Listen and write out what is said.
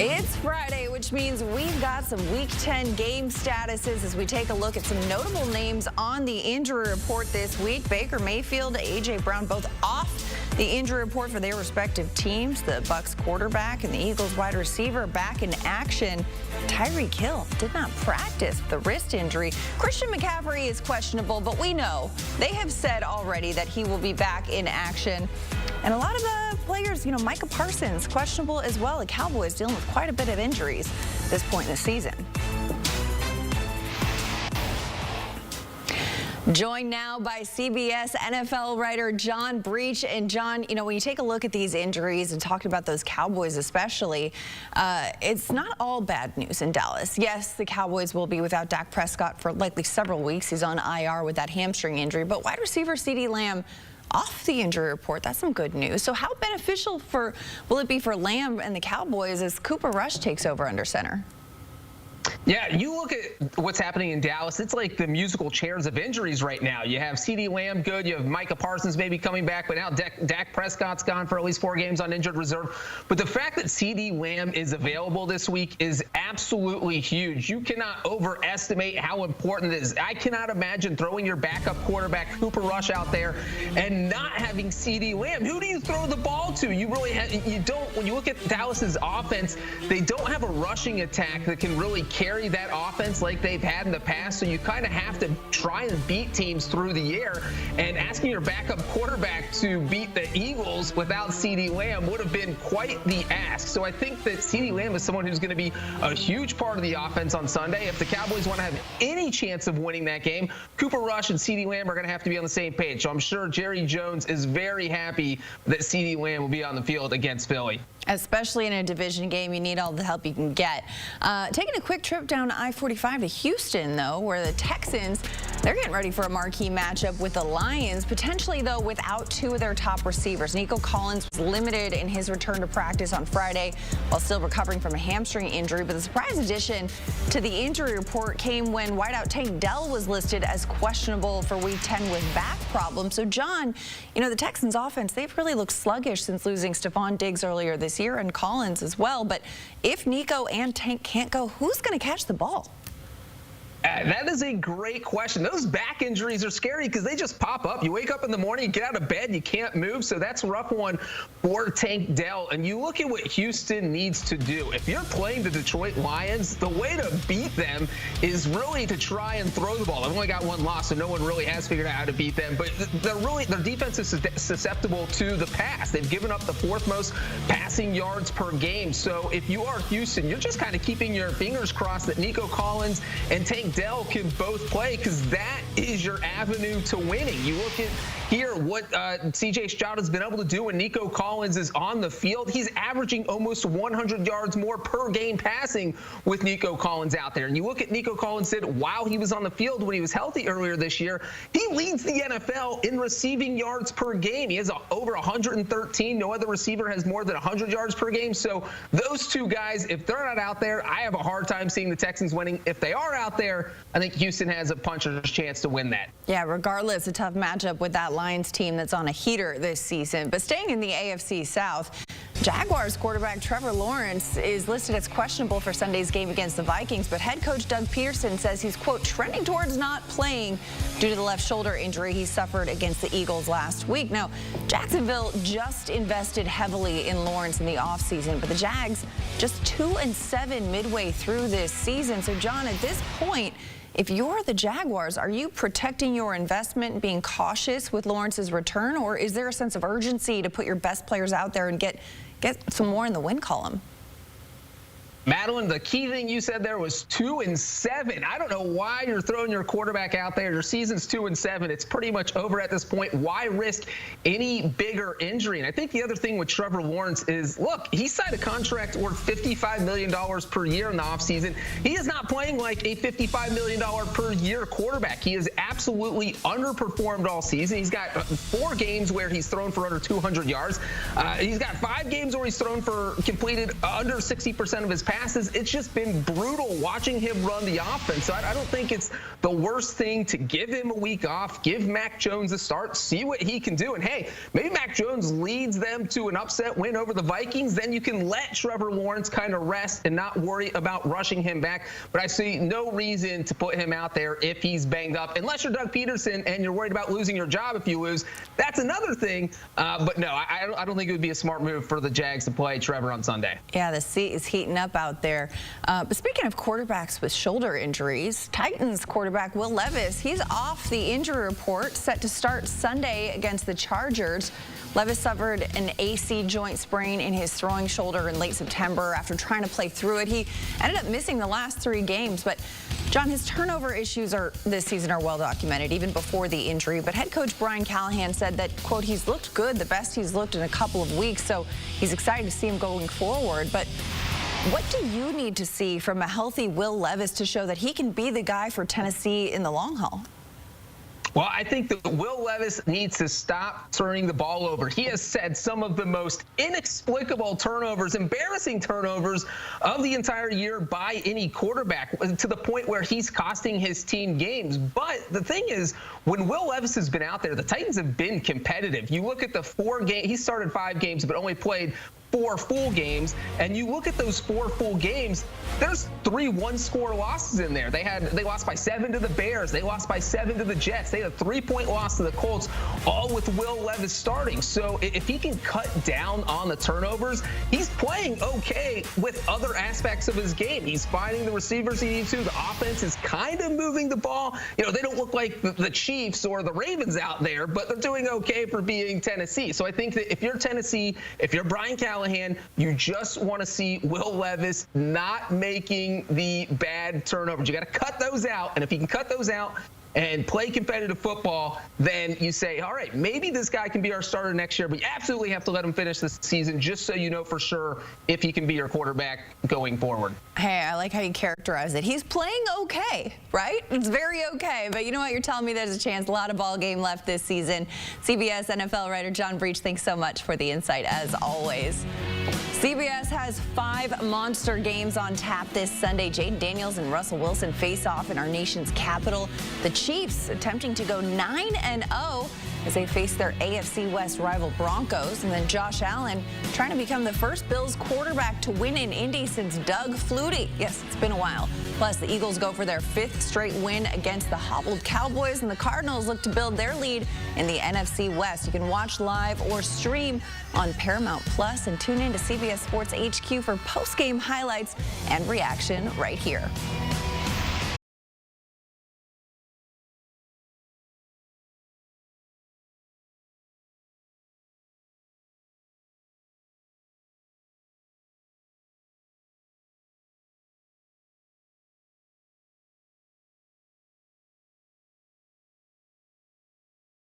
It's Friday, which means we've got some Week 10 game statuses as we take a look at some notable names on the injury report this week. Baker Mayfield, A.J. Brown, both off the injury report for their respective teams. The Bucs quarterback and the Eagles wide receiver back in action. Tyreek Hill did not practice with the wrist injury. Christian McCaffrey is questionable, but we know they have said already that he will be back in action. And a lot of the players, Micah Parsons, questionable as well. The Cowboys dealing with quite a bit of injuries at this point in the season. Joined now by CBS NFL writer John Breech. And John, when you take a look at these injuries and talking about those Cowboys especially, it's not all bad news in Dallas. Yes, the Cowboys will be without Dak Prescott for likely several weeks. He's on IR with that hamstring injury. But wide receiver Ceedee Lamb off the injury report. That's some good news. So how beneficial will it be for Lamb and the Cowboys as Cooper Rush takes over under center? Yeah, you look at what's happening in Dallas, it's like the musical chairs of injuries right now. You have Ceedee Lamb good, you have Micah Parsons maybe coming back, but now Dak Prescott's gone for at least 4 games on injured reserve. But the fact that Ceedee Lamb is available this week is absolutely huge. You cannot overestimate how important it is. I cannot imagine throwing your backup quarterback Cooper Rush out there and not having Ceedee Lamb. Who do you throw the ball to? You don't. When you look at Dallas's offense, they don't have a rushing attack that can really carry that offense like they've had in the past, so you kind of have to try and beat teams through the air, and asking your backup quarterback to beat the Eagles without Ceedee Lamb would have been quite the ask. So I think that Ceedee Lamb is someone who's going to be a huge part of the offense on Sunday. If the Cowboys want to have any chance of winning that game, Cooper Rush and Ceedee Lamb are going to have to be on the same page. So I'm sure Jerry Jones is very happy that Ceedee Lamb will be on the field against Philly. Especially in a division game, you need all the help you can get. Taking a quick trip down I-45 to Houston, though, where the Texans, they're getting ready for a marquee matchup with the Lions, potentially, though, without 2 of their top receivers. Nico Collins was limited in his return to practice on Friday while still recovering from a hamstring injury. But the surprise addition to the injury report came when wideout Tank Dell was listed as questionable for Week 10 with back problems. So, John, the Texans' offense, they've really looked sluggish since losing Stephon Diggs earlier this year and Collins as well. But if Nico and Tank can't go, who's going to catch the ball? That is a great question. Those back injuries are scary because they just pop up. You wake up in the morning, you get out of bed, you can't move. So that's a rough one for Tank Dell. And you look at what Houston needs to do. If you're playing the Detroit Lions, the way to beat them is really to try and throw the ball. They've only got 1 loss, so no one really has figured out how to beat them. But their defense is susceptible to the pass. They've given up the 4th most passing yards per game. So if you are Houston, you're just kind of keeping your fingers crossed that Nico Collins and Tank Dell can both play, because that is your avenue to winning. You look at here what C.J. Stroud has been able to do when Nico Collins is on the field. He's averaging almost 100 yards more per game passing with Nico Collins out there. And you look at Nico Collins did while he was on the field when he was healthy earlier this year. He leads the NFL in receiving yards per game. He has over 113. No other receiver has more than 100 yards per game. So those 2 guys, if they're not out there, I have a hard time seeing the Texans winning. If they are out there, I think Houston has a puncher's chance to win that. Yeah, regardless, a tough matchup with that Lions team that's on a heater this season. But staying in the AFC South, Jaguars quarterback Trevor Lawrence is listed as questionable for Sunday's game against the Vikings, but head coach Doug Peterson says he's, quote, trending towards not playing due to the left shoulder injury he suffered against the Eagles last week. Now, Jacksonville just invested heavily in Lawrence in the offseason, but the Jags just 2-7 midway through this season. So, John, at this point, if you're the Jaguars, are you protecting your investment and being cautious with Lawrence's return, or is there a sense of urgency to put your best players out there and get some more in the win column? Madeline, the key thing you said there was 2-7. I don't know why you're throwing your quarterback out there. Your season's 2-7. It's pretty much over at this point. Why risk any bigger injury? And I think the other thing with Trevor Lawrence is, look, he signed a contract worth $55 million per year in the offseason. He is not playing like a $55 million per year quarterback. He has absolutely underperformed all season. He's got 4 games where he's thrown for under 200 yards. He's got 5 games where he's thrown for completed under 60% of his passes. It's just been brutal watching him run the offense. So I don't think it's the worst thing to give him a week off, give Mac Jones a start, see what he can do. And hey, maybe Mac Jones leads them to an upset win over the Vikings. Then you can let Trevor Lawrence kind of rest and not worry about rushing him back. But I see no reason to put him out there if he's banged up, unless you're Doug Peterson and you're worried about losing your job if you lose. That's another thing. But no, I don't think it would be a smart move for the Jags to play Trevor on Sunday. Yeah, the seat is heating up out there. But speaking of quarterbacks with shoulder injuries, Titans quarterback Will Levis, he's off the injury report, set to start Sunday against the Chargers. Levis suffered an AC joint sprain in his throwing shoulder in late September after trying to play through it. He ended up missing the last 3 games, but John, his turnover issues this season are well documented, even before the injury. But head coach Brian Callahan said that, quote, he's looked good, the best he's looked in a couple of weeks, so he's excited to see him going forward. But what do you need to see from a healthy Will Levis to show that he can be the guy for Tennessee in the long haul? Well, I think that Will Levis needs to stop turning the ball over. He has said some of the most inexplicable turnovers, embarrassing turnovers of the entire year by any quarterback, to the point where he's costing his team games. But the thing is, when Will Levis has been out there, the Titans have been competitive. You look at the 4 games, he started 5 games, but only played 4 full games, and you look at those 4 full games, there's 3 one-score losses in there. They lost by 7 to the Bears. They lost by 7 to the Jets. They had a 3-point loss to the Colts, all with Will Levis starting. So if he can cut down on the turnovers, he's playing okay with other aspects of his game. He's finding the receivers he needs to. The offense is kind of moving the ball. You know, they don't look like the Chiefs or the Ravens out there, but they're doing okay for being Tennessee. So I think that if you're Tennessee, if you're Brian Callahan, you just want to see Will Levis not making the bad turnovers. You got to cut those out, and if he can cut those out and play competitive football, then you say, all right, maybe this guy can be our starter next year, but you absolutely have to let him finish this season just so you know for sure if he can be your quarterback going forward. Hey, I like how you characterize it. He's playing okay, right? It's very okay, but you know what? You're telling me there's a chance, a lot of ball game left this season. CBS NFL writer John Breech, thanks so much for the insight, as always. CBS has 5 monster games on tap this Sunday. Jaden Daniels and Russell Wilson face off in our nation's capital. The Chiefs attempting to go 9-0 as they face their AFC West rival Broncos. And then Josh Allen trying to become the first Bills quarterback to win in Indy since Doug Flutie. Yes, it's been a while. Plus, the Eagles go for their 5th straight win against the hobbled Cowboys, and the Cardinals look to build their lead in the NFC West. You can watch live or stream on Paramount Plus and tune in to CBS Sports HQ for post-game highlights and reaction right here.